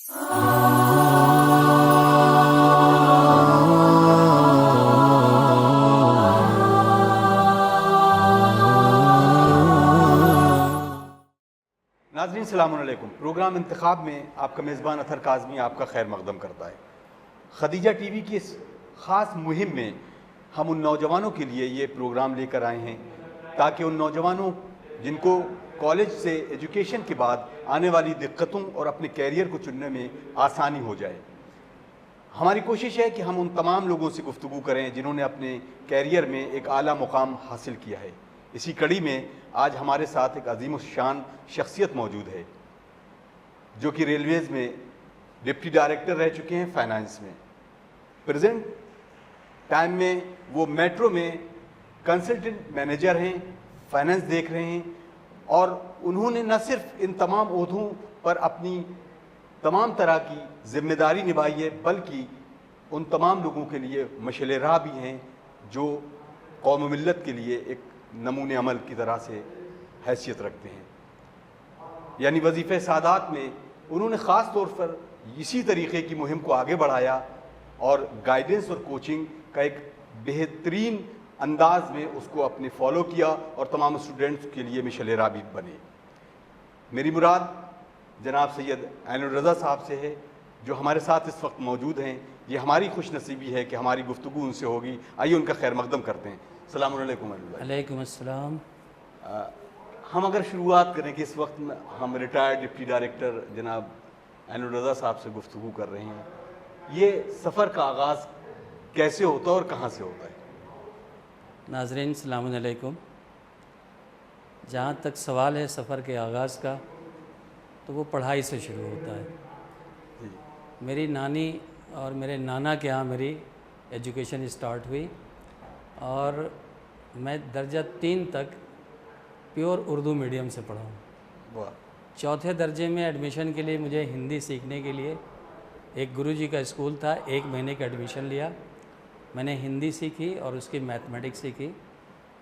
नाज़रीन सलाम अलैकुम। प्रोग्राम इंतखाब में आपका मेज़बान अथर काज़मी आपका खैर मकदम करता है। खदीजा टीवी की इस ख़ास मुहिम में हम उन नौजवानों के लिए ये प्रोग्राम लेकर आए हैं ताकि उन नौजवानों जिनको कॉलेज से एजुकेशन के बाद आने वाली दिक्कतों और अपने कैरियर को चुनने में आसानी हो जाए। हमारी कोशिश है कि हम उन तमाम लोगों से गुफ्तगू करें जिन्होंने अपने कैरियर में एक आला मुकाम हासिल किया है। इसी कड़ी में आज हमारे साथ एक अजीम-उश-शान शख्सियत मौजूद है जो कि रेलवेज़ में डिप्टी डायरेक्टर रह चुके हैं फाइनेंस में। प्रेजेंट टाइम में वो मेट्रो में कंसल्टेंट मैनेजर हैं, फाइनेंस देख रहे हैं और उन्होंने न सिर्फ इन तमाम ओहदों पर अपनी तमाम तरह की जिम्मेदारी निभाई है बल्कि उन तमाम लोगों के लिए मशाल राह भी हैं जो कौम मिल्लत के लिए एक नमूने अमल की तरह से हैसियत रखते हैं। यानी वजीफ़े सादात में उन्होंने ख़ास तौर पर इसी तरीक़े की मुहिम को आगे बढ़ाया और गाइडेंस और कोचिंग का एक बेहतरीन अंदाज में उसको अपने फॉलो किया और तमाम स्टूडेंट्स के लिए मिशल राह भी बने। मेरी मुराद जनाब सैयद ऐनुर रज़ा साहब से है जो हमारे साथ इस वक्त मौजूद हैं। ये हमारी खुशनसीबी है कि हमारी गुफ्तगू उनसे होगी। आइए उनका खैर मकदम करते हैं। अस्सलाम वालेकुम। वालेकुम अस्सलाम। हम अगर शुरुआत करें कि इस वक्त हम रिटायर्ड डिप्टी डायरेक्टर जनाब ऐनुर रज़ा साहब से गुफ्तगू कर रहे हैं, ये सफ़र का आगाज़ कैसे होता है और कहाँ से होता है? नाज़रीन सलाम अलैकुम। जहाँ तक सवाल है सफ़र के आगाज़ का तो वो पढ़ाई से शुरू होता है। मेरी नानी और मेरे नाना के यहाँ मेरी एजुकेशन स्टार्ट हुई और मैं दर्जा 3 तक प्योर उर्दू मीडियम से पढ़ा हूँ। चौथे दर्जे में एडमिशन के लिए मुझे हिंदी सीखने के लिए एक गुरुजी का स्कूल था, 1 महीने का एडमिशन लिया। मैंने हिंदी सीखी और उसकी मैथमेटिक्स सीखी।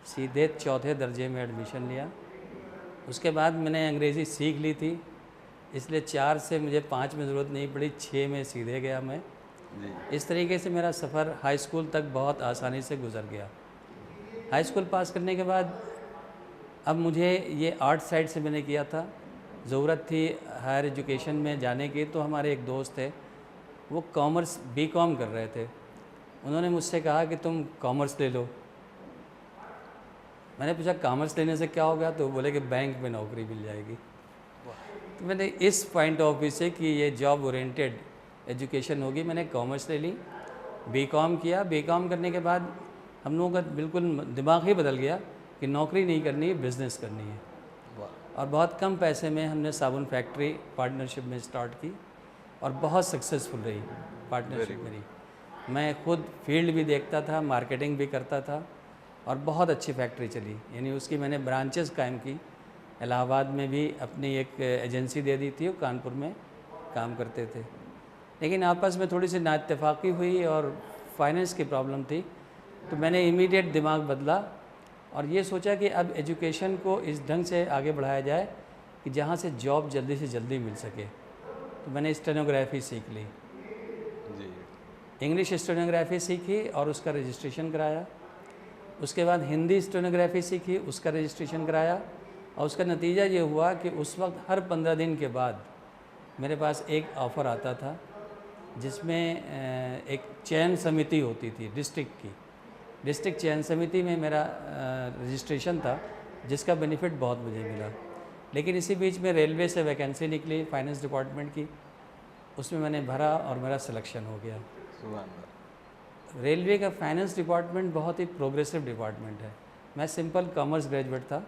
सीधे चौथे दर्जे में एडमिशन लिया। उसके बाद मैंने अंग्रेज़ी सीख ली थी, इसलिए 4 से मुझे 5 में ज़रूरत नहीं पड़ी, 6 में सीधे गया मैं। इस तरीके से मेरा सफ़र हाई स्कूल तक बहुत आसानी से गुज़र गया। हाई स्कूल पास करने के बाद अब मुझे ये आर्ट साइड से मैंने किया था, ज़रूरत थी हायर एजुकेशन में जाने की। तो हमारे एक दोस्त थे, वो कॉमर्स बीकॉम कर रहे थे। उन्होंने मुझसे कहा कि तुम कॉमर्स ले लो। मैंने पूछा कॉमर्स लेने से क्या होगा, तो बोले कि बैंक में नौकरी मिल जाएगी। तो मैंने इस पॉइंट ऑफ व्यू से कि ये जॉब ओरिएंटेड एजुकेशन होगी, मैंने कॉमर्स ले ली, बीकॉम किया। बीकॉम करने के बाद हम लोगों का बिल्कुल दिमाग ही बदल गया कि नौकरी नहीं करनी है, बिज़नेस करनी है। और बहुत कम पैसे में हमने साबुन फैक्ट्री पार्टनरशिप में स्टार्ट की और बहुत सक्सेसफुल रही पार्टनरशिप मेरी। मैं खुद फील्ड भी देखता था, मार्केटिंग भी करता था और बहुत अच्छी फैक्ट्री चली। यानी उसकी मैंने ब्रांचेस कायम की। इलाहाबाद में भी अपनी एक एजेंसी दे दी थी, वो कानपुर में काम करते थे। लेकिन आपस में थोड़ी सी नाइत्तेफाकी हुई और फाइनेंस की प्रॉब्लम थी, तो मैंने इमीडिएट दिमाग बदला और ये सोचा कि अब एजुकेशन को इस ढंग से आगे बढ़ाया जाए कि जहाँ से जॉब जल्दी से जल्दी मिल सके। तो मैंने स्टेनोग्राफी सीख ली, इंग्लिश स्टेनोग्राफी सीखी और उसका रजिस्ट्रेशन कराया। उसके बाद हिंदी स्टेनोग्राफी सीखी, उसका रजिस्ट्रेशन कराया। और उसका नतीजा ये हुआ कि उस वक्त हर 15 दिन के बाद मेरे पास एक ऑफ़र आता था जिसमें एक चयन समिति होती थी डिस्ट्रिक्ट की। डिस्ट्रिक्ट चयन समिति में मेरा रजिस्ट्रेशन था, जिसका बेनिफिट बहुत मुझे मिला। लेकिन इसी बीच में रेलवे से वैकेंसी निकली फाइनेंस डिपार्टमेंट की, उसमें मैंने भरा और मेरा सिलेक्शन हो गया। रेलवे का फाइनेंस डिपार्टमेंट बहुत ही प्रोग्रेसिव डिपार्टमेंट है। मैं सिंपल कॉमर्स ग्रेजुएट था,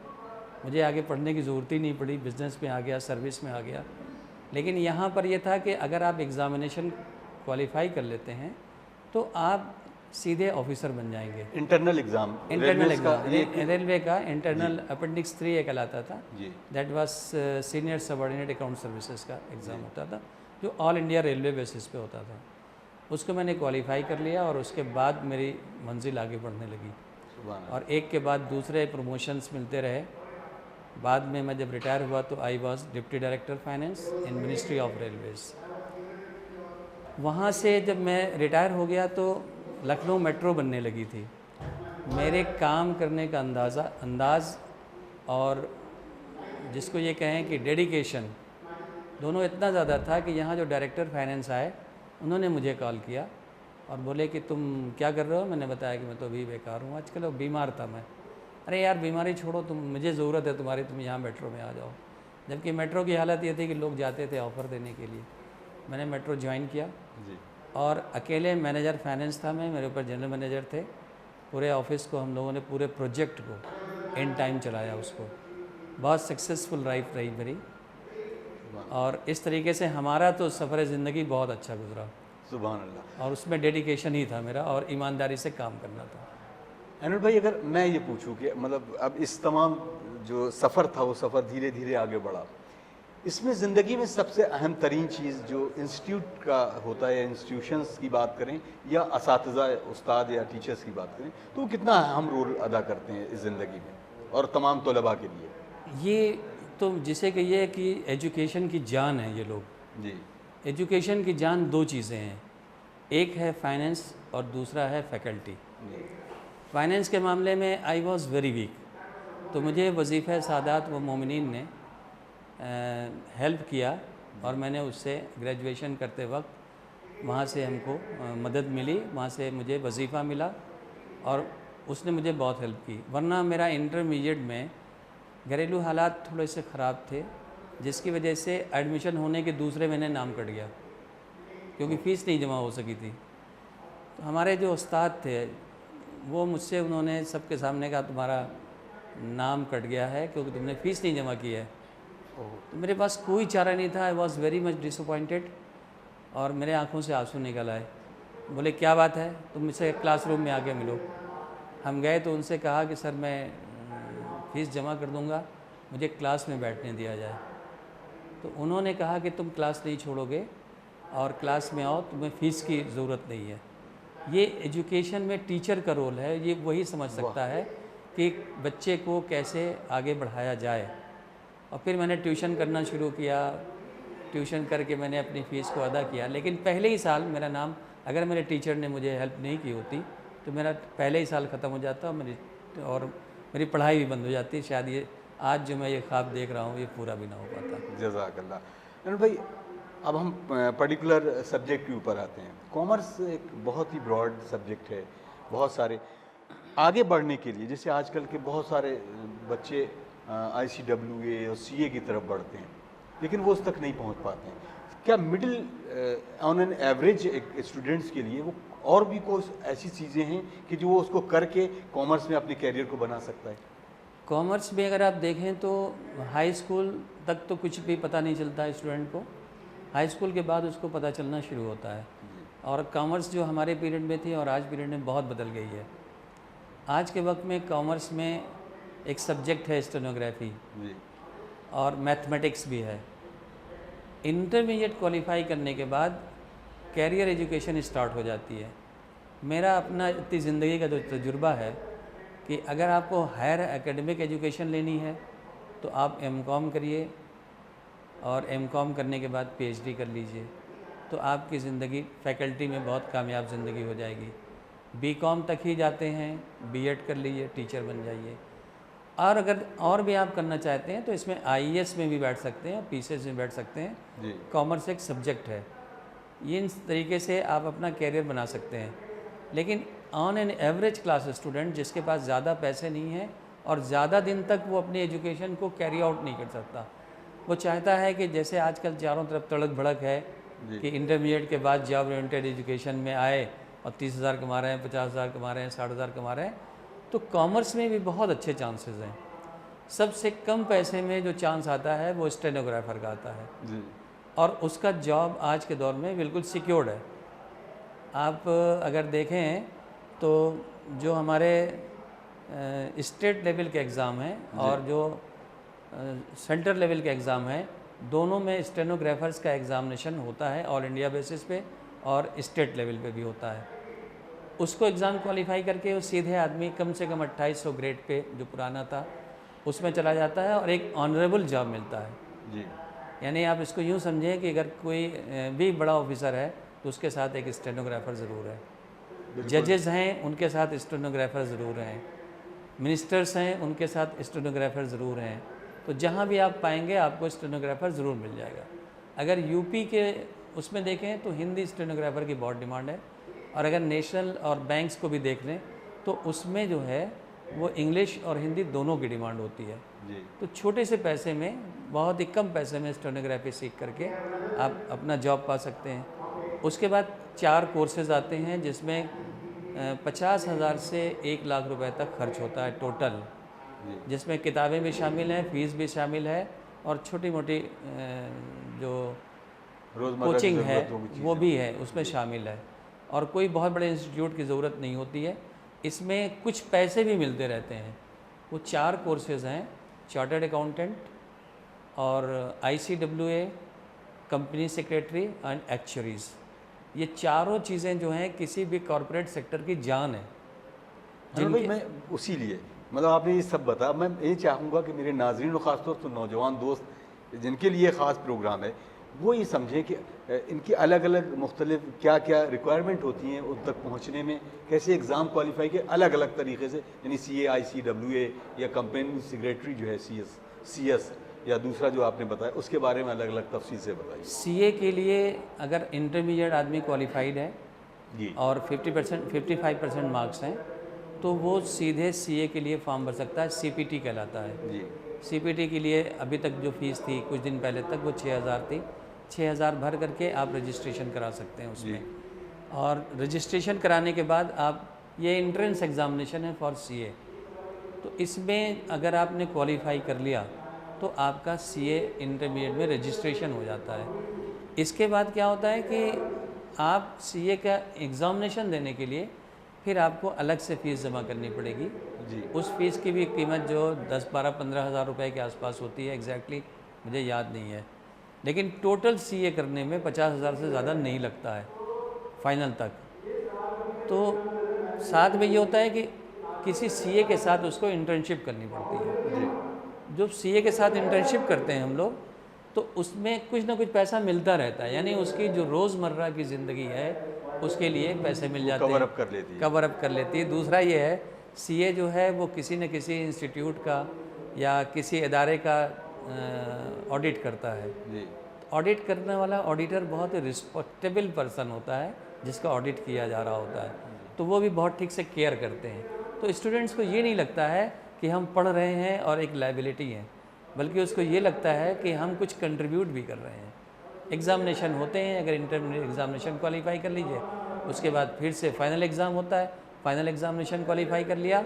मुझे आगे पढ़ने की ज़रूरत ही नहीं पड़ी, बिज़नेस में आ गया, सर्विस में आ गया। लेकिन यहाँ पर यह था कि अगर आप एग्ज़ामिनेशन क्वालिफाई कर लेते हैं तो आप सीधे ऑफिसर बन जाएंगे। इंटरनल एग्ज़ाम, रेलवे का इंटरनल अपेंडिक्स 3 एक कहलाता था, that was senior subordinate account services का एग्ज़ाम होता था, जो ऑल इंडिया रेलवे बेसिस पे होता था। उसको मैंने क्वालिफाई कर लिया और उसके बाद मेरी मंजिल आगे बढ़ने लगी और एक के बाद दूसरे प्रमोशंस मिलते रहे। बाद में मैं जब रिटायर हुआ तो I was deputy director finance in ministry of Railways. वहाँ से जब मैं रिटायर हो गया तो लखनऊ मेट्रो बनने लगी थी। मेरे काम करने का अंदाज़ और जिसको ये कहें कि डेडिकेशन, दोनों इतना ज़्यादा था कि यहाँ जो डायरेक्टर फाइनेंस आए उन्होंने मुझे कॉल किया और बोले कि तुम क्या कर रहे हो। मैंने बताया कि मैं तो अभी बेकार हूँ आजकल, और बीमार था मैं। अरे यार बीमारी छोड़ो, तुम, मुझे ज़रूरत है तुम्हारी, तुम यहाँ मेट्रो में आ जाओ। जबकि मेट्रो की हालत ये थी कि लोग जाते थे ऑफ़र देने के लिए। मैंने मेट्रो ज्वाइन किया जी। और अकेले मैनेजर फाइनेंस था मैं, मेरे ऊपर जनरल मैनेजर थे। पूरे ऑफिस को हम लोगों ने, पूरे प्रोजेक्ट को एंड टाइम चलाया उसको। बहुत सक्सेसफुल लाइफ रही मेरी, और इस तरीके से हमारा तो सफ़र ज़िंदगी बहुत अच्छा गुजरा। सुभान अल्लाह। और उसमें डेडिकेशन ही था मेरा, और ईमानदारी से काम करना था। एनुल भाई, अगर मैं ये पूछूं कि मतलब अब इस तमाम जो सफ़र था वो सफ़र धीरे धीरे आगे बढ़ा, इसमें ज़िंदगी में सबसे अहम तरीन चीज़ जो इंस्टीट्यूट का होता है, या इंस्टीट्यूशंस की बात करें या असातिज़ा, उस्ताद या टीचर्स की बात करें, तो वो कितना अहम रोल अदा करते हैं इस ज़िंदगी में और तमाम तलबा के लिए? ये तो जिसे कहिए कि एजुकेशन की जान है ये लोग। जी। एजुकेशन की जान दो चीज़ें हैं, एक है फाइनेंस और दूसरा है फैकल्टी। जी। फाइनेंस के मामले में आई वॉज़ वेरी वीक, तो मुझे वजीफ़ा सादात व मोमिनीन ने हेल्प किया, और मैंने उससे ग्रेजुएशन करते वक्त वहाँ से हमको मदद मिली, वहाँ से मुझे वजीफ़ा मिला और उसने मुझे बहुत हेल्प की। वरना मेरा इंटरमीडिएट में घरेलू हालात थोड़े से ख़राब थे, जिसकी वजह से एडमिशन होने के दूसरे महीने नाम कट गया, क्योंकि फ़ीस नहीं जमा हो सकी थी। तो हमारे जो उस्ताद थे वो मुझसे, उन्होंने सबके सामने कहा तुम्हारा नाम कट गया है क्योंकि तुमने फ़ीस नहीं जमा की है। तो मेरे पास कोई चारा नहीं था। I was very much disappointed, और मेरे आंखों से आंसू निकल आए। बोले क्या बात है, तुम मुझसे क्लासरूम में आके मिलो। हम गए तो उनसे कहा कि सर मैं फ़ीस जमा कर दूंगा, मुझे क्लास में बैठने दिया जाए। तो उन्होंने कहा कि तुम क्लास नहीं छोड़ोगे और क्लास में आओ, तुम्हें फ़ीस की ज़रूरत नहीं है। ये एजुकेशन में टीचर का रोल है, ये वही समझ सकता है कि बच्चे को कैसे आगे बढ़ाया जाए। और फिर मैंने ट्यूशन करना शुरू किया, ट्यूशन करके मैंने अपनी फ़ीस को अदा किया। लेकिन पहले ही साल मेरा नाम, अगर मेरे टीचर ने मुझे हेल्प नहीं की होती तो मेरा पहले ही साल ख़त्म हो जाता और मेरी पढ़ाई भी बंद हो जाती। शायद ये आज जो मैं ये ख्वाब देख रहा हूँ ये पूरा भी ना हो पाता। जज़ाकल्लाह। एनुल भाई, अब हम पर्टिकुलर सब्जेक्ट के ऊपर आते हैं। कॉमर्स एक बहुत ही ब्रॉड सब्जेक्ट है। बहुत सारे आगे बढ़ने के लिए, जैसे आजकल के बहुत सारे बच्चे ICWA और CA की तरफ बढ़ते हैं, लेकिन वो उस तक नहीं पहुंच पाते हैं। क्या मिडिल ऑन एन एवरेज एक स्टूडेंट्स के लिए वो और भी कोई ऐसी चीज़ें हैं कि जो वो उसको करके कॉमर्स में अपने कैरियर को बना सकता है? कॉमर्स में अगर आप देखें तो हाई स्कूल तक तो कुछ भी पता नहीं चलता है स्टूडेंट को। हाई स्कूल के बाद उसको पता चलना शुरू होता है। और कॉमर्स जो हमारे पीरियड में थी और आज पीरियड में बहुत बदल गई है। आज के वक्त में कॉमर्स में एक सब्जेक्ट है स्टेनोग्राफी, और मैथमेटिक्स भी है। इंटरमीडिएट क्वालिफाई करने के बाद कैरियर एजुकेशन स्टार्ट हो जाती है। मेरा अपना इतनी ज़िंदगी का जो तजुर्बा है कि अगर आपको हायर एकेडमिक एजुकेशन लेनी है तो आप M.Com करिए, और M.Com करने के बाद PhD कर लीजिए, तो आपकी ज़िंदगी फैकल्टी में बहुत कामयाब ज़िंदगी हो जाएगी। B.Com तक ही जाते हैं, B.Ed कर लीजिए, टीचर बन जाइए। और अगर और भी आप करना चाहते हैं तो इसमें IAS में भी बैठ सकते हैं, PCS में बैठ सकते हैं। कॉमर्स एक सब्जेक्ट है। ये इस तरीके से आप अपना कैरियर बना सकते हैं। लेकिन on an average class student जिसके पास ज़्यादा पैसे नहीं हैं और ज़्यादा दिन तक वो अपनी एजुकेशन को कैरी आउट नहीं कर सकता, वो चाहता है कि जैसे आजकल चारों तरफ तड़क भड़क है कि इंटरमीडिएट के बाद जॉब ओरिएंटेड एजुकेशन में आए और 30,000 कमा रहे हैं, 50,000 कमा रहे हैं, 60,000 कमा रहे हैं, तो कॉमर्स में भी बहुत अच्छे चांसेस हैं। सबसे कम पैसे में जो चांस आता है वो स्टेनोग्राफर का आता है जी। और उसका जॉब आज के दौर में बिल्कुल सिक्योर्ड है। आप अगर देखें तो जो हमारे स्टेट लेवल के एग्ज़ाम हैं और जो सेंट्रल लेवल के एग्ज़ाम हैं, दोनों में स्टेनोग्राफर्स का एग्ज़ामिनेशन होता है ऑल इंडिया बेसिस पे, और स्टेट लेवल पे भी होता है। उसको एग्ज़ाम क्वालिफाई करके वो सीधे आदमी कम से कम 2800 ग्रेड पे जो पुराना था उसमें चला जाता है और एक ऑनरेबल जॉब मिलता है जी। यानी आप इसको यूँ समझें कि अगर कोई भी बड़ा ऑफिसर है तो उसके साथ एक स्टेनोग्राफ़र ज़रूर है। बिल्कुल। जजेस हैं उनके साथ स्टेनोग्राफ़र ज़रूर हैं, मिनिस्टर्स हैं उनके साथ स्टेनोग्राफ़र ज़रूर हैं। तो जहाँ भी आप पाएंगे आपको स्टेनोग्राफ़र ज़रूर मिल जाएगा। अगर यूपी के उसमें देखें तो हिंदी स्टेनोग्राफ़र की बहुत डिमांड है, और अगर नेशनल और बैंक्स को भी देख लें तो उसमें जो है वो इंग्लिश और हिंदी दोनों की डिमांड होती है। जी। तो छोटे से पैसे में, बहुत ही कम पैसे में स्टेनोग्राफी सीख करके आप अपना जॉब पा सकते हैं। उसके बाद 4 कोर्सेज़ आते हैं जिसमें 50,000 से 1 लाख रुपए तक खर्च होता है टोटल, जी। जिसमें किताबें भी शामिल हैं, फ़ीस भी शामिल है, और छोटी मोटी जो रोज़मर्रा की कोचिंग है ज़रूरतों की वो चीज़ें। भी है, उसमें शामिल है। और कोई बहुत बड़े इंस्टीट्यूट की ज़रूरत नहीं होती है, इसमें कुछ पैसे भी मिलते रहते हैं। वो 4 कोर्सेज़ हैं, चार्टर्ड अकाउंटेंट और ICWA, कंपनी सेक्रेटरी एंड एक्चुअरीज़। ये चारों चीज़ें जो हैं किसी भी कॉरपोरेट सेक्टर की जान है। अरुण भाई, मैं उसी लिए मतलब आपने ये सब बताया, मैं ये चाहूँगा कि मेरे नाज़रीन और ख़ासतौर से नौजवान दोस्त जिनके लिए ख़ास प्रोग्राम है, वो ये समझें कि इनकी अलग अलग मुख्तलिफ क्या क्या रिक्वायरमेंट होती हैं उन तक पहुँचने में, कैसे एग्ज़ाम क्वालिफाई के अलग अलग तरीके से, यानी CA ICWA या कंपनी सेक्रेटरी जो है CS या दूसरा जो आपने बताया, उसके बारे में अलग अलग तफसील से बताइए। CA के लिए अगर इंटरमीडिएट आदमी क्वालिफाइड है जी। और 55% मार्क्स हैं तो वो सीधे CA के लिए फॉर्म भर सकता है। CPT कहलाता है। जी। CPT के लिए अभी तक जो फ़ीस थी कुछ दिन पहले तक वो 6,000 थी। 6,000 भर करके आप रजिस्ट्रेशन करा सकते हैं उसमें। और रजिस्ट्रेशन कराने के बाद आप, ये एंट्रेंस एग्ज़ामिनेशन है फॉर CA, तो इसमें अगर आपने क्वालिफाई कर लिया तो आपका CA इंटरमीडिएट में रजिस्ट्रेशन हो जाता है। इसके बाद क्या होता है कि आप CA का एग्ज़ामिनेशन देने के लिए फिर आपको अलग से फ़ीस जमा करनी पड़ेगी। जी। उस फीस की भी कीमत जो 10, 12, 15 हज़ार रुपये के आसपास होती है, एग्जैक्टली मुझे याद नहीं है, लेकिन टोटल CA करने में 50,000 से ज़्यादा नहीं लगता है फाइनल तक। तो साथ में ये होता है कि किसी CA के साथ उसको इंटर्नशिप करनी पड़ती है। जी। जो CA के साथ इंटर्नशिप करते हैं हम लोग, तो उसमें कुछ ना कुछ पैसा मिलता रहता है, यानी उसकी जो रोज़मर्रा की ज़िंदगी है उसके लिए पैसे मिल जाते हैं, कवर अप कर लेती है। कवर अप कर लेती है। दूसरा ये है, CA जो है वो किसी न किसी इंस्टीट्यूट का या किसी इदारे का ऑडिट करता है। जी। ऑडिट करने वाला ऑडिटर बहुत रिस्पेक्टेबल पर्सन होता है जिसका ऑडिट किया जा रहा होता है, तो वो भी बहुत ठीक से केयर करते हैं। तो स्टूडेंट्स को ये नहीं लगता है कि हम पढ़ रहे हैं और एक लाइबिलिटी है, बल्कि उसको ये लगता है कि हम कुछ कंट्रीब्यूट भी कर रहे हैं। एग्ज़ामिनेशन होते हैं, अगर इंटरमीडिएट एग्ज़ामिनेशन क्वालिफाई कर लीजिए, उसके बाद फिर से फाइनल एग्ज़ाम होता है, फाइनल एग्ज़ामिनेशन क्वालिफाई कर लिया,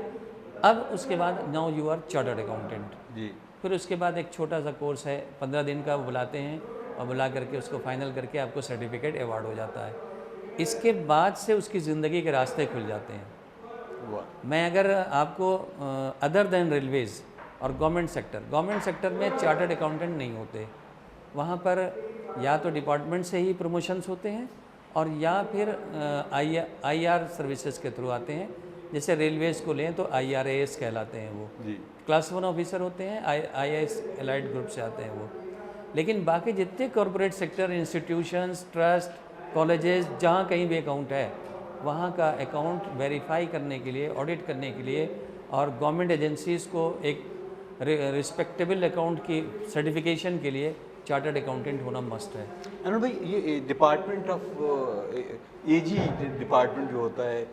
अब उसके बाद now you are chartered accountant. जी। फिर उसके बाद एक छोटा सा कोर्स है, 15 दिन का, वो बुलाते हैं और बुला करके उसको फाइनल करके आपको सर्टिफिकेट अवार्ड हो जाता है। इसके बाद से उसकी ज़िंदगी के रास्ते खुल जाते हैं। वाह। मैं अगर आपको अदर देन रेलवेज़ और गवर्नमेंट सेक्टर में चार्टर्ड अकाउंटेंट नहीं होते, वहाँ पर या तो डिपार्टमेंट से ही प्रमोशंस होते हैं और या फिर IR सर्विसेज के थ्रू आते हैं। जैसे रेलवेज़ को लें तो IRAS कहलाते हैं वो, जी। क्लास 1 ऑफिसर होते हैं, IAS एलाइड ग्रुप से आते हैं वो। लेकिन बाकी जितने corporate sector, institutions, trust, colleges, जहाँ कहीं भी अकाउंट है, वहाँ का अकाउंट वेरीफाई करने के लिए, ऑडिट करने के लिए और गवर्नमेंट एजेंसीज़ को एक रिस्पेक्टेबल अकाउंट की सर्टिफिकेशन के लिए चार्टर्ड अकाउंटेंट होना मस्ट है। अरुण भाई, ये डिपार्टमेंट ऑफ AG डिपार्टमेंट जो होता है,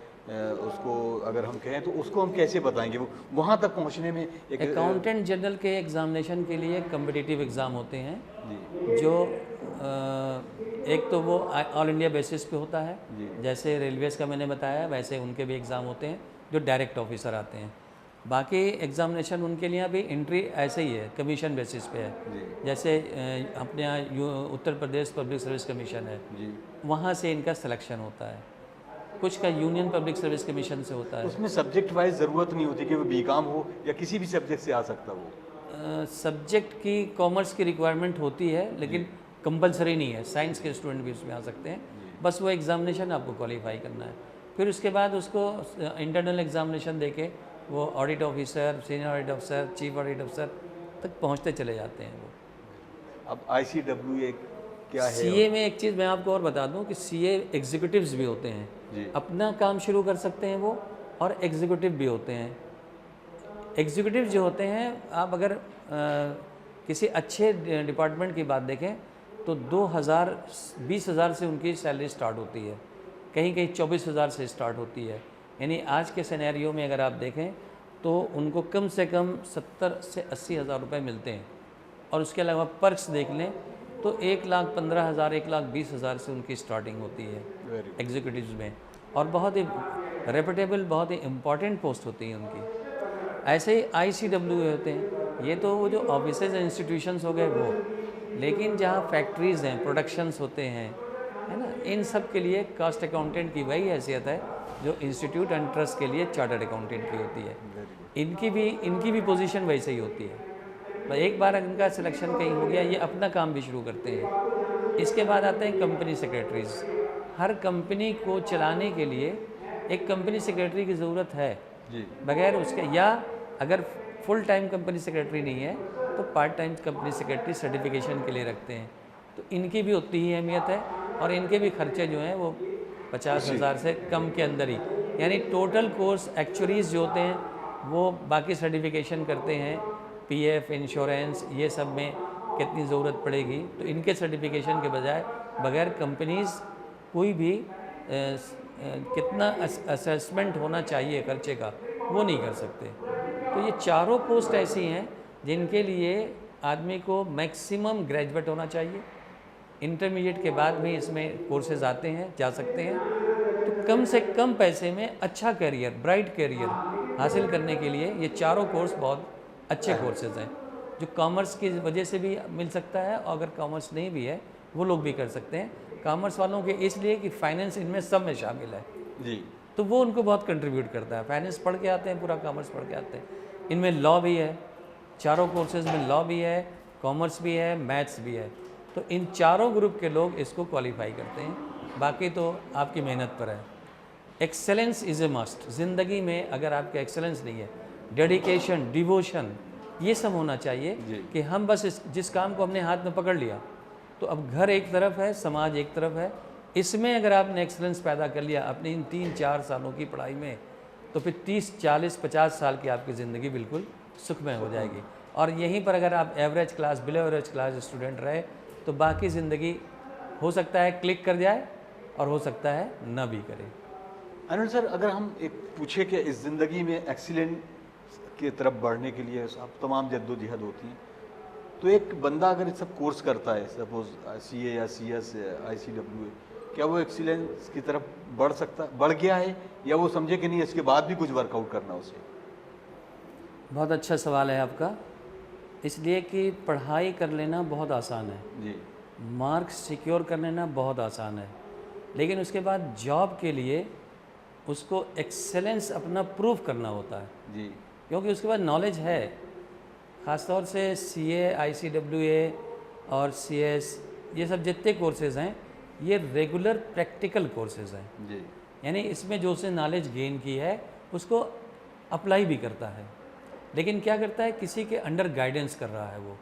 उसको अगर हम कहें तो उसको हम कैसे बताएंगे, वो वहाँ तक पहुँचने में एक अकाउंटेंट जनरल के एग्ज़ामिनेशन के लिए कम्पिटिटिव एग्ज़ाम होते हैं, जी। जो एक तो वो ऑल इंडिया बेसिस पे होता है, जी। जैसे रेलवेज़ का मैंने बताया, वैसे उनके भी एग्ज़ाम होते हैं जो डायरेक्ट ऑफिसर आते हैं। बाकी एग्ज़ामिनेशन उनके लिए अभी एंट्री ऐसे ही है, कमीशन बेसिस पे है। जी। जैसे अपने यहाँ Uttar Pradesh public service commission है, जी। वहाँ से इनका सिलेक्शन होता है। कुछ का यूनियन पब्लिक सर्विस कमीशन से होता है। उसमें सब्जेक्ट वाइज ज़रूरत नहीं होती कि वो BCom हो या किसी भी सब्जेक्ट से आ सकता हो। सब्जेक्ट की कॉमर्स की रिक्वायरमेंट होती है, लेकिन कंपलसरी नहीं है, साइंस के स्टूडेंट भी उसमें आ सकते हैं। बस वो एग्ज़ामिनेशन आपको क्वालिफाई करना है, फिर उसके बाद उसको इंटरनल एग्ज़ामिनेशन देके वो audit officer, senior audit officer, chief audit officer तक पहुंचते चले जाते हैं वो। अब ICWA क्या है? सीए में एक चीज़ मैं आपको और बता दूं कि सीए एग्जीक्यूटिव्स भी होते हैं, जी। अपना काम शुरू कर सकते हैं वो, और एग्जीक्यूटिव भी होते हैं। एग्जीक्यूटिव जो होते हैं, आप अगर किसी अच्छे डिपार्टमेंट की बात देखें तो 2000 20,000 से उनकी सैलरी स्टार्ट होती है, कहीं कहीं 24,000 से स्टार्ट होती है। यानी आज के सिनेरियो में अगर आप देखें तो उनको कम से कम 70 से 80,000 रुपये मिलते हैं। और उसके अलावा पर्क्स देख लें तो 1,15,000 1,20,000 से उनकी स्टार्टिंग होती है एग्जीक्यूटिव्स में, और बहुत ही रेपुटेबल, बहुत ही इम्पॉर्टेंट पोस्ट होती है उनकी। ऐसे ही ICW होते हैं, ये तो वो जो ऑफिसेज इंस्टीट्यूशंस हो गए वो, लेकिन जहाँ फैक्ट्रीज़ हैं, प्रोडक्शंस होते हैं, है ना, इन सब के लिए कास्ट अकाउंटेंट की वही हैसियत है जो इंस्टीट्यूट एंड ट्रस्ट के लिए चार्टर्ड अकाउंटेंट की होती है। इनकी भी पोजीशन वैसे ही होती है। तो एक बार इनका सिलेक्शन कहीं हो गया, ये अपना काम भी शुरू करते हैं। इसके बाद आते हैं कंपनी सेक्रेटरीज़। हर कंपनी को चलाने के लिए एक कंपनी सेक्रेटरी की ज़रूरत है जी। बगैर उसके, या अगर फुल टाइम कंपनी सेक्रेटरी नहीं है तो part time company secretary certification के लिए रखते हैं। तो इनकी भी उतनी ही अहमियत है, और इनके भी खर्चे जो हैं वो 50,000 से कम के अंदर ही। यानी टोटल कोर्स एक्चुअरीज जो होते हैं वो बाकी सर्टिफिकेशन करते हैं, PF, इंश्योरेंस, ये सब में कितनी ज़रूरत पड़ेगी, तो इनके सर्टिफिकेशन के बजाय बगैर कंपनीज़ कोई भी कितना असेसमेंट होना चाहिए खर्चे का वो नहीं कर सकते। तो ये चारों पोस्ट ऐसी हैं जिनके लिए आदमी को मैक्सिमम ग्रेजुएट होना चाहिए। इंटरमीडिएट के बाद भी इसमें कोर्सेज आते हैं, जा सकते हैं। तो कम से कम पैसे में अच्छा करियर, ब्राइट करियर हासिल करने के लिए ये चारों कोर्स बहुत अच्छे कोर्सेज हैं, जो कॉमर्स की वजह से भी मिल सकता है, और अगर कॉमर्स नहीं भी है वो लोग भी कर सकते हैं। कॉमर्स वालों के इसलिए कि फाइनेंस इनमें सब में शामिल है जी। तो वो उनको बहुत कंट्रीब्यूट करता है। फाइनेंस पढ़ के आते हैं, पूरा कॉमर्स पढ़ के आते हैं। इनमें लॉ भी है, चारों कोर्सेज में लॉ भी है, कॉमर्स भी है, मैथ्स भी है। तो इन चारों ग्रुप के लोग इसको क्वालिफाई करते हैं। बाकी तो आपकी मेहनत पर है। Excellence is a must. ज़िंदगी में अगर आपका एक्सेलेंस नहीं है, डेडिकेशन, डिवोशन, ये सब होना चाहिए कि हम बस जिस काम को हमने हाथ में पकड़ लिया, तो अब घर एक तरफ है, समाज एक तरफ है, इसमें अगर आपने एक्सेलेंस पैदा कर लिया अपने इन 3-4 सालों की पढ़ाई में, तो फिर 30, 40, 50 साल की आपकी ज़िंदगी बिल्कुल सुखमय हो जाएगी। और यहीं पर अगर आप average class, below average class student रहे तो बाकी ज़िंदगी हो सकता है क्लिक कर जाए और हो सकता है ना भी करे। अनिल सर, अगर हम एक पूछे कि इस ज़िंदगी में एक्सीलेंस की तरफ बढ़ने के लिए अब तमाम जद्दोजहद होती हैं, तो एक बंदा अगर ये सब कोर्स करता है, सपोज CA या CS, ICW, क्या वो एक्सीलेंस की तरफ बढ़ गया है, या वो समझे कि नहीं इसके बाद भी कुछ वर्कआउट करना उसे? बहुत अच्छा सवाल है आपका। इसलिए कि पढ़ाई कर लेना बहुत आसान है जी। मार्क्स सिक्योर कर लेना बहुत आसान है, लेकिन उसके बाद जॉब के लिए उसको एक्सेलेंस अपना प्रूव करना होता है जी। क्योंकि उसके बाद नॉलेज है। ख़ासतौर से CA, ICWA और CS, ये सब जितने कोर्सेज़ हैं ये रेगुलर प्रैक्टिकल कोर्सेज़ हैं जी। यानी इसमें जो उसने नॉलेज गेन की है उसको अप्लाई भी करता है, लेकिन क्या करता है, किसी के अंडर गाइडेंस कर रहा है, वो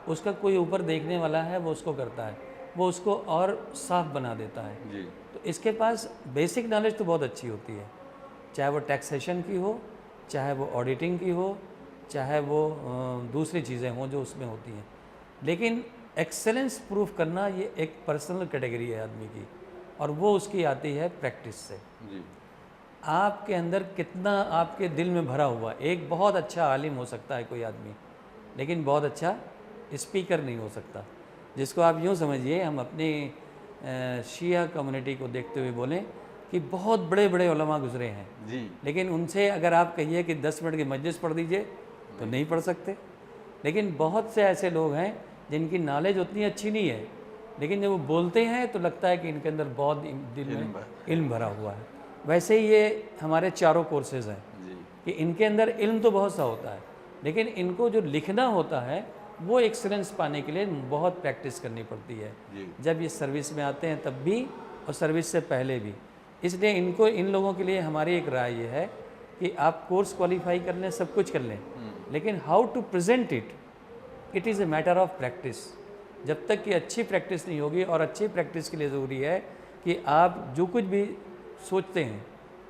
उसका कोई ऊपर देखने वाला है, वो उसको करता है, वो उसको और साफ बना देता है। जी। तो इसके पास बेसिक नॉलेज तो बहुत अच्छी होती है, चाहे वो टैक्सेशन की हो, चाहे वो ऑडिटिंग की हो, चाहे वो दूसरी चीज़ें हों जो उसमें होती हैं, लेकिन एक्सेलेंस प्रूफ करना ये एक पर्सनल कैटेगरी है आदमी की, और वो उसकी आती है प्रैक्टिस से। जी। आपके अंदर कितना आपके दिल में भरा हुआ, एक बहुत अच्छा आलिम हो सकता है कोई आदमी, लेकिन बहुत अच्छा स्पीकर नहीं हो सकता। जिसको आप यूँ समझिए, हम अपनी शिया कम्युनिटी को देखते हुए बोलें कि बहुत बड़े बड़े उलमा गुजरे हैं जी। लेकिन उनसे अगर आप कहिए कि 10 मिनट की मजलिस पढ़ दीजिए तो नहीं पढ़ सकते। लेकिन बहुत से ऐसे लोग हैं जिनकी नॉलेज उतनी अच्छी नहीं है, लेकिन जब वो बोलते हैं तो लगता है कि इनके अंदर बहुत दिल में इल्म भरा हुआ है। वैसे ही ये हमारे चारों कोर्सेज़ हैं कि इनके अंदर इल्म तो बहुत सा होता है, लेकिन इनको जो लिखना होता है वो एक्सीलेंस पाने के लिए बहुत प्रैक्टिस करनी पड़ती है, जब ये सर्विस में आते हैं तब भी और सर्विस से पहले भी। इसलिए इन लोगों के लिए हमारी एक राय ये है कि आप कोर्स क्वालिफाई कर लें, सब कुछ कर लें, लेकिन how to present it is a matter of practice. जब तक कि अच्छी प्रैक्टिस नहीं होगी। और अच्छी प्रैक्टिस के लिए ज़रूरी है कि आप जो कुछ भी सोचते हैं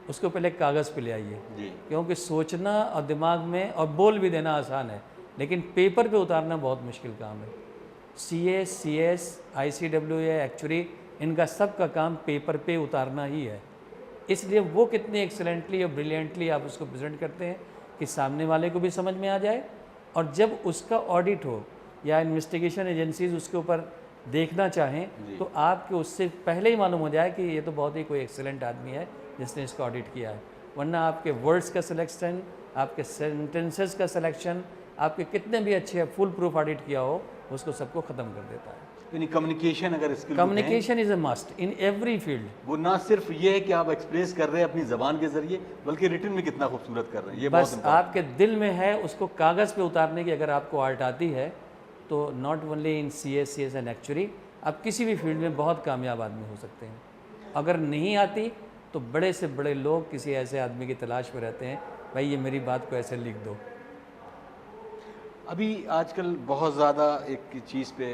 उसको पहले कागज़ पे ले आइए, जी। क्योंकि सोचना और दिमाग में और बोल भी देना आसान है, लेकिन पेपर पे उतारना बहुत मुश्किल काम है। CA, CS, ICW या एक्चुअली इनका सब का काम पेपर पे उतारना ही है। इसलिए वो कितने एक्सेलेंटली और ब्रिलियंटली आप उसको प्रेजेंट करते हैं कि सामने वाले को भी समझ में आ जाए, और जब उसका ऑडिट हो या इन्वेस्टिगेशन एजेंसीज उसके ऊपर देखना चाहें तो आपको उससे पहले ही मालूम हो जाए कि ये तो बहुत ही कोई एक्सेलेंट आदमी है जिसने इसका ऑडिट किया है। वरना आपके वर्ड्स का सिलेक्शन, आपके सेंटेंसेस का सिलेक्शन, आपके कितने भी अच्छे फुल प्रूफ ऑडिट किया हो उसको सबको ख़त्म कर देता है। यानी कम्युनिकेशन अगर skill communication is a must in every field. वो ना सिर्फ ये है कि आप एक्सप्रेस कर रहे हैं अपनी ज़बान के ज़रिए, बल्कि रिटन में कितना खूबसूरत कर रहे हैं, ये बस बहुत आपके दिल में है, उसको कागज़ पे उतारने की अगर आपको आर्ट आती है तो not only in CS, CS and actually आप किसी भी फील्ड में बहुत कामयाब आदमी हो सकते हैं। अगर नहीं आती तो बड़े से बड़े लोग किसी ऐसे आदमी की तलाश में रहते हैं, भाई ये मेरी बात को ऐसे लिख दो। अभी आजकल बहुत ज़्यादा एक चीज़ पे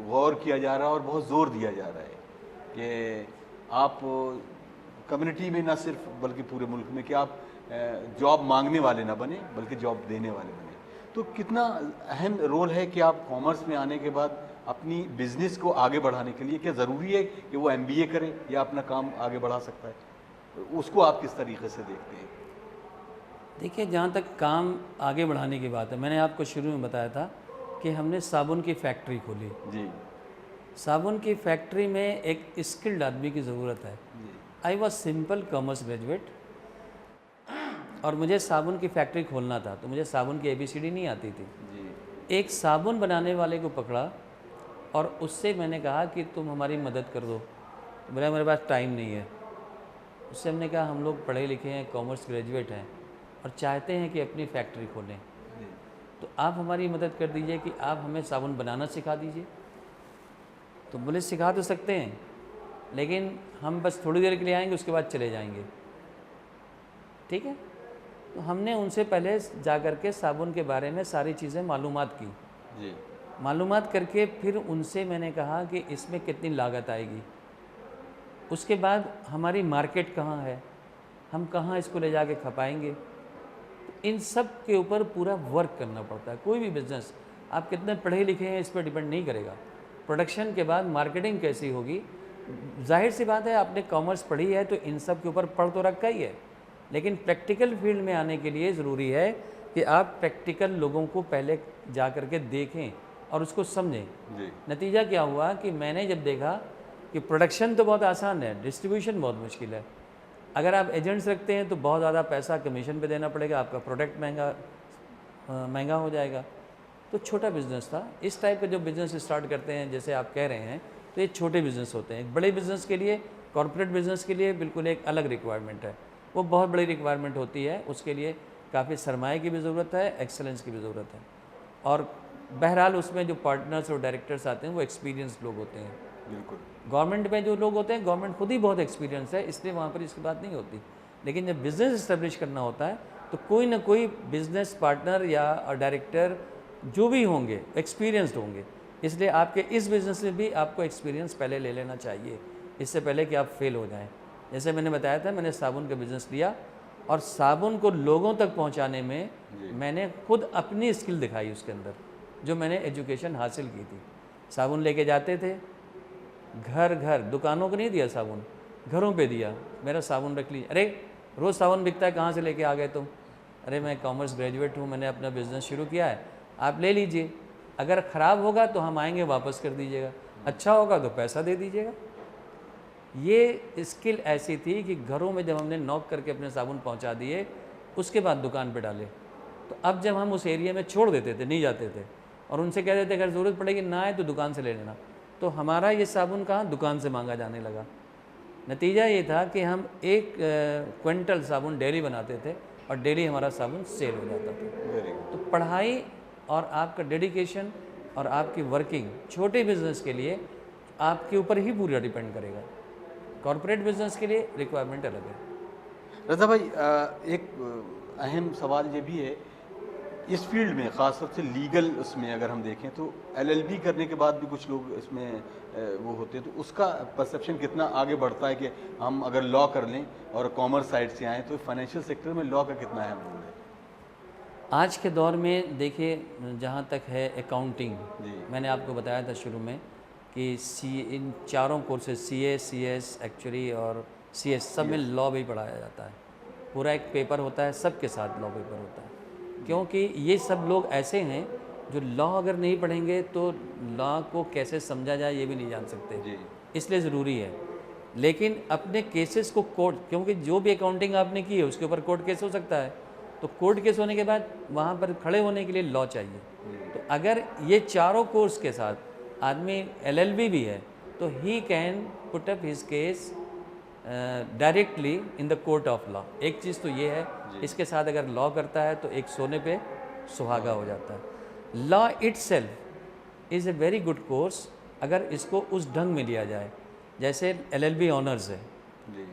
गौर किया जा रहा है और बहुत ज़ोर दिया जा रहा है कि आप कम्युनिटी में ना सिर्फ बल्कि पूरे मुल्क में कि आप जॉब मांगने वाले ना बने बल्कि जॉब देने वाले बने। तो कितना अहम रोल है कि आप कॉमर्स में आने के बाद अपनी बिजनेस को आगे बढ़ाने के लिए क्या ज़रूरी है कि वो MBA करे या अपना काम आगे बढ़ा सकता है, उसको आप किस तरीके से देखते हैं? देखिए, जहाँ तक काम आगे बढ़ाने की बात है, मैंने आपको शुरू में बताया था कि हमने साबुन की फैक्ट्री खोली। जी। साबुन की फैक्ट्री में एक स्किल्ड आदमी की ज़रूरत है। I was simple commerce graduate और मुझे साबुन की फैक्ट्री खोलना था, तो मुझे साबुन की ABCD नहीं आती थी। जी। एक साबुन बनाने वाले को पकड़ा और उससे मैंने कहा कि तुम हमारी मदद कर दो। तो बोला मेरे पास टाइम नहीं है। उससे हमने कहा हम लोग पढ़े लिखे हैं, कॉमर्स ग्रेजुएट हैं और चाहते हैं कि अपनी फैक्ट्री खोलें, तो आप हमारी मदद कर दीजिए कि आप हमें साबुन बनाना सिखा दीजिए। तो बोले सिखा तो सकते हैं, लेकिन हम बस थोड़ी देर के लिए आएंगे, उसके बाद चले जाएंगे। ठीक है, तो हमने उनसे पहले जा कर के साबुन के बारे में सारी चीज़ें मालूमात की। जी। मालूमात करके फिर उनसे मैंने कहा कि इसमें कितनी लागत आएगी, उसके बाद हमारी मार्केट कहाँ है, हम कहाँ इसको ले जाके खपाएंगे। इन सब के ऊपर पूरा वर्क करना पड़ता है। कोई भी बिज़नेस आप कितने पढ़े लिखे हैं इस पर डिपेंड नहीं करेगा। प्रोडक्शन के बाद मार्केटिंग कैसी होगी, जाहिर सी बात है आपने कॉमर्स पढ़ी है तो इन सब के ऊपर पढ़ तो रखा ही है, लेकिन प्रैक्टिकल फील्ड में आने के लिए ज़रूरी है कि आप प्रैक्टिकल लोगों को पहले जा कर के देखें और उसको समझें। जी। नतीजा क्या हुआ कि मैंने जब देखा कि प्रोडक्शन तो बहुत आसान है, डिस्ट्रीब्यूशन बहुत मुश्किल है। अगर आप एजेंट्स रखते हैं तो बहुत ज़्यादा पैसा कमीशन पे देना पड़ेगा, आपका प्रोडक्ट महंगा हो जाएगा। तो छोटा बिज़नेस था। इस टाइप के जो बिज़नेस स्टार्ट करते हैं जैसे आप कह रहे हैं, तो ये छोटे बिज़नेस होते हैं। एक बड़े बिज़नेस के लिए, कॉर्पोरेट बिज़नेस के लिए बिल्कुल एक अलग रिक्वायरमेंट है, वो बहुत बड़ी रिक्वायरमेंट होती है। उसके लिए काफ़ी सरमाए की भी ज़रूरत है, एक्सेलेंस की भी ज़रूरत है, और बहरहाल उसमें जो पार्टनर्स और डायरेक्टर्स आते हैं वो एक्सपीरियंस्ड लोग होते हैं। बिल्कुल। गवर्नमेंट में जो लोग होते हैं, गवर्नमेंट खुद ही बहुत एक्सपीरियंस है, इसलिए वहाँ पर इसकी बात नहीं होती। लेकिन जब बिज़नेस इस्टेब्लिश करना होता है तो कोई ना कोई बिज़नेस पार्टनर या डायरेक्टर जो भी होंगे एक्सपीरियंस्ड होंगे। इसलिए आपके इस बिज़नेस में भी आपको एक्सपीरियंस पहले ले लेना चाहिए, इससे पहले कि आप फेल हो जाएं। जैसे मैंने बताया था, मैंने साबुन का बिज़नेस लिया और साबुन को लोगों तक पहुंचाने में मैंने खुद अपनी स्किल दिखाई उसके अंदर, जो मैंने एजुकेशन हासिल की थी। साबुन लेके जाते थे घर घर, दुकानों को नहीं दिया साबुन, घरों पे दिया। मेरा साबुन रख लीजिए। अरे रोज़ साबुन बिकता है, कहाँ से लेके आ गए तुम? अरे मैं कॉमर्स ग्रेजुएट हूँ, मैंने अपना बिज़नेस शुरू किया है, आप ले लीजिए। अगर ख़राब होगा तो हम आएंगे, वापस कर दीजिएगा, अच्छा होगा तो पैसा दे दीजिएगा। ये स्किल ऐसी थी कि घरों में जब हमने नॉक करके अपने साबुन पहुंचा दिए, उसके बाद दुकान पे डाले। तो अब जब हम उस एरिया में छोड़ देते थे, नहीं जाते थे, और उनसे कह देते अगर ज़रूरत पड़ेगी ना आए तो दुकान से ले लेना, तो हमारा ये साबुन कहाँ दुकान से मांगा जाने लगा। नतीजा ये था कि हम 1 क्विंटल साबुन डेली बनाते थे और डेली हमारा साबुन सेल हो जाता था। तो पढ़ाई और आपका डेडिकेशन और आपकी वर्किंग छोटे बिजनेस के लिए आपके ऊपर ही पूरा डिपेंड करेगा। कॉर्पोरेट बिजनेस के लिए रिक्वायरमेंट अलग है। रज़ा भाई, एक अहम सवाल ये भी है, इस फील्ड में ख़ासतौर से लीगल उसमें अगर हम देखें तो एलएलबी करने के बाद भी कुछ लोग इसमें वो होते हैं, तो उसका परसेप्शन कितना आगे बढ़ता है कि हम अगर लॉ कर लें और कॉमर्स साइड से आएँ तो फाइनेंशियल सेक्टर में लॉ का कितना अहम रोल है? आज के दौर में देखिए, जहाँ तक है अकाउंटिंग, जी। मैंने आपको बताया था शुरू में कि इन चारों कोर्सेज सीए, सीएस, एक्चुअरी और सीएस सब में लॉ भी पढ़ाया जाता है। पूरा एक पेपर होता है, सबके साथ लॉ पेपर होता है, क्योंकि ये सब लोग ऐसे हैं जो लॉ अगर नहीं पढ़ेंगे तो लॉ को कैसे समझा जाए ये भी नहीं जान सकते। जी। इसलिए ज़रूरी है। लेकिन अपने केसेस को कोर्ट, क्योंकि जो भी अकाउंटिंग आपने की है उसके ऊपर कोर्ट केस हो सकता है, तो कोर्ट केस होने के बाद वहाँ पर खड़े होने के लिए लॉ चाहिए। तो अगर ये चारों कोर्स के साथ आदमी एलएलबी भी है तो he can put up his case directly in the court of law. एक चीज़ तो ये है, इसके साथ अगर लॉ करता है तो एक सोने पे सुहागा हो जाता है। Law itself is a very good course अगर इसको उस ढंग में लिया जाए। जैसे एलएलबी ऑनर्स है, जी।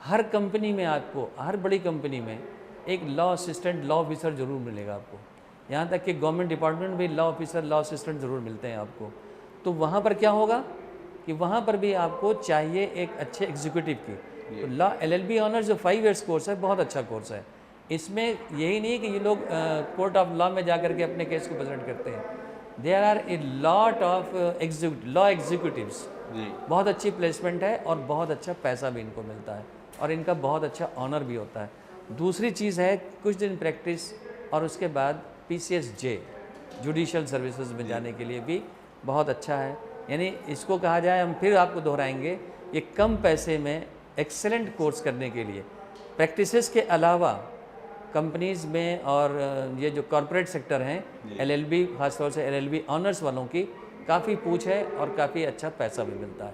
हर कंपनी में आपको, हर बड़ी कंपनी में एक लॉ असिस्टेंट, लॉ ऑफिसर ज़रूर मिलेगा आपको। यहाँ तक कि गवर्नमेंट डिपार्टमेंट में भी लॉ ऑफिसर, लॉ असिस्टेंट ज़रूर मिलते हैं आपको। तो वहाँ पर क्या होगा कि वहाँ पर भी आपको चाहिए एक अच्छे एग्जीक्यूटिव की। तो लॉ एलएलबी ऑनर्स जो 5 इयर्स कोर्स है, बहुत अच्छा कोर्स है। इसमें यही नहीं है कि ये लोग कोर्ट ऑफ लॉ में जा कर के अपने केस को प्रेजेंट करते हैं। There are a lot of law executives, बहुत अच्छी प्लेसमेंट है और बहुत अच्छा पैसा भी इनको मिलता है और इनका बहुत अच्छा ऑनर भी होता है। दूसरी चीज़ है कुछ दिन प्रैक्टिस और उसके बाद PCSJ जुडिशल सर्विसेज में जाने के लिए भी बहुत अच्छा है। यानी इसको कहा जाए, हम फिर आपको दोहराएंगे, ये कम पैसे में एक्सेलेंट कोर्स करने के लिए प्रैक्टिसेस के अलावा कंपनीज़ में और ये जो कॉरपोरेट सेक्टर हैं, LLB खासतौर से LLB ऑनर्स वालों की काफ़ी पूछ है और काफ़ी अच्छा पैसा भी मिलता है।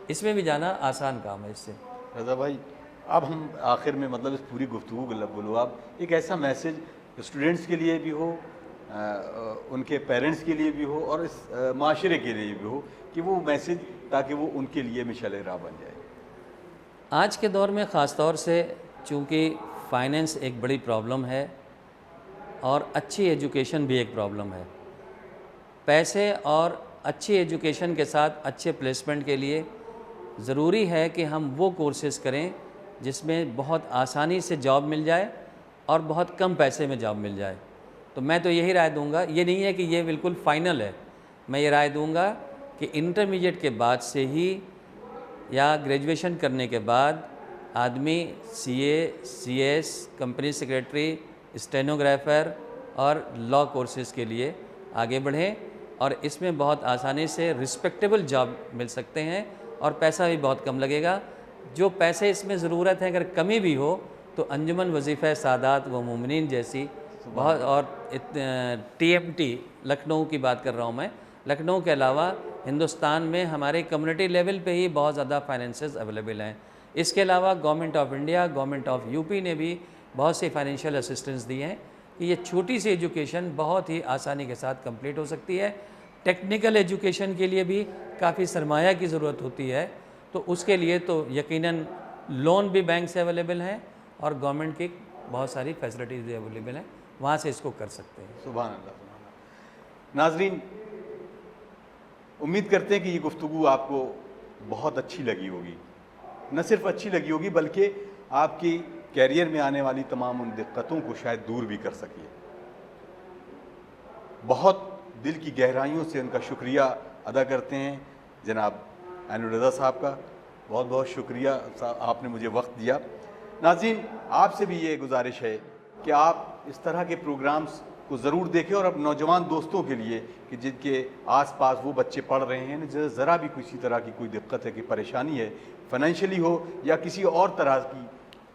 इसमें भी जाना आसान काम है इससे। रज़ा भाई, अब हम आखिर में मतलब इस पूरी गुफ्तगू को बोलो आप एक ऐसा मैसेज स्टूडेंट्स के लिए भी हो, उनके पेरेंट्स के लिए भी हो और इस माशरे के लिए भी हो कि वो मैसेज, ताकि वो उनके लिए मिसाल राह बन जाए। आज के दौर में ख़ास तौर से चूँकि फाइनेंस एक बड़ी प्रॉब्लम है और अच्छी एजुकेशन भी एक प्रॉब्लम है। पैसे और अच्छी एजुकेशन के साथ अच्छे प्लेसमेंट के लिए ज़रूरी है कि हम वो कोर्सेज़ करें जिसमें बहुत आसानी से जॉब मिल जाए और बहुत कम पैसे में जॉब मिल जाए। तो मैं तो यही राय दूंगा, ये नहीं है कि ये बिल्कुल फ़ाइनल है, मैं ये राय दूंगा कि इंटरमीडिएट के बाद से ही या ग्रेजुएशन करने के बाद आदमी CA, CS, company secretary, stenographer और लॉ कोर्सेज़ के लिए आगे बढ़ें और इसमें बहुत आसानी से रिस्पेक्टेबल जॉब मिल सकते हैं और पैसा भी बहुत कम लगेगा। जो पैसे इसमें ज़रूरत है, अगर कमी भी हो तो अंजुमन वजीफ़ा सादात व मोमिनीन जैसी बहुत, और TMT लखनऊ की बात कर रहा हूँ मैं, लखनऊ के अलावा हिंदुस्तान में हमारे कम्युनिटी लेवल पे ही बहुत ज़्यादा फाइनेंसेस अवेलेबल हैं। इसके अलावा government of India, government of UP ने भी बहुत सी फाइनेंशियल असिस्टेंस दी हैं कि ये छोटी सी एजुकेशन बहुत ही आसानी के साथ कंप्लीट हो सकती है। टेक्निकल एजुकेशन के लिए भी काफ़ी सरमाया की ज़रूरत होती है, तो उसके लिए तो यकीनन लोन भी बैंक से अवेलेबल हैं और गवर्नमेंट की बहुत सारी फैसिलिटीज़ भी अवेलेबल हैं, वहाँ से इसको कर सकते हैं। सुभान अल्लाह, सुभान अल्लाह। नाज़रीन, उम्मीद करते हैं कि ये गुफ्तगू आपको बहुत अच्छी लगी होगी। न सिर्फ अच्छी लगी होगी बल्कि आपकी कैरियर में आने वाली तमाम उन दिक्कतों को शायद दूर भी कर सके। बहुत दिल की गहराइयों से उनका शुक्रिया अदा करते हैं जनाब ऐनुल रज़ा साहब का। बहुत बहुत शुक्रिया, आपने मुझे वक्त दिया। नाज़रीन, आपसे भी ये गुजारिश है कि आप इस तरह के प्रोग्राम्स को ज़रूर देखें और अब नौजवान दोस्तों के लिए कि जिनके आसपास वो बच्चे पढ़ रहे हैं, ज़रा भी किसी तरह की कोई दिक्कत है, कि परेशानी है, फाइनेंशियली हो या किसी और तरह की,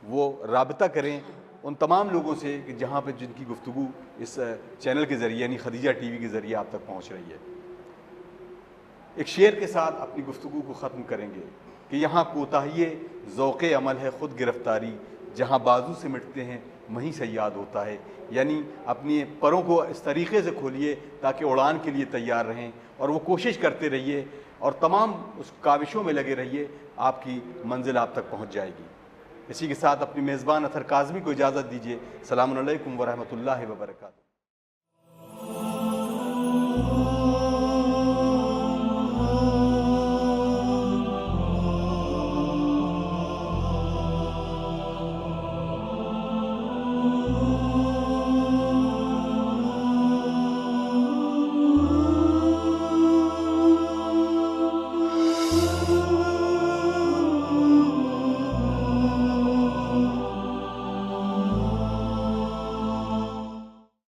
वो राबता करें उन तमाम लोगों से कि जहाँ पे जिनकी गुफ्तगू इस चैनल के ज़रिए यानी खदीजा TV के ज़रिए आप तक पहुँच रही है। एक शेर के साथ अपनी गुफ्तगू को ख़त्म करेंगे कि यहाँ कोताही ज़ौक़े अमल है ख़ुद गिरफ्तारी, जहाँ बाजू से मिटते हैं वहीं से याद होता है। यानी अपनी परों को इस तरीक़े से खोलिए ताकि उड़ान के लिए तैयार रहें और वो कोशिश करते रहिए और तमाम उस काविशों में लगे रहिए, आपकी मंजिल आप तक पहुँच जाएगी। इसी के साथ अपनी मेज़बान अतहर काज़मी को इजाज़त दीजिए। अस्सलामु अलैकुम व रहमतुल्लाहि व बरकातहू।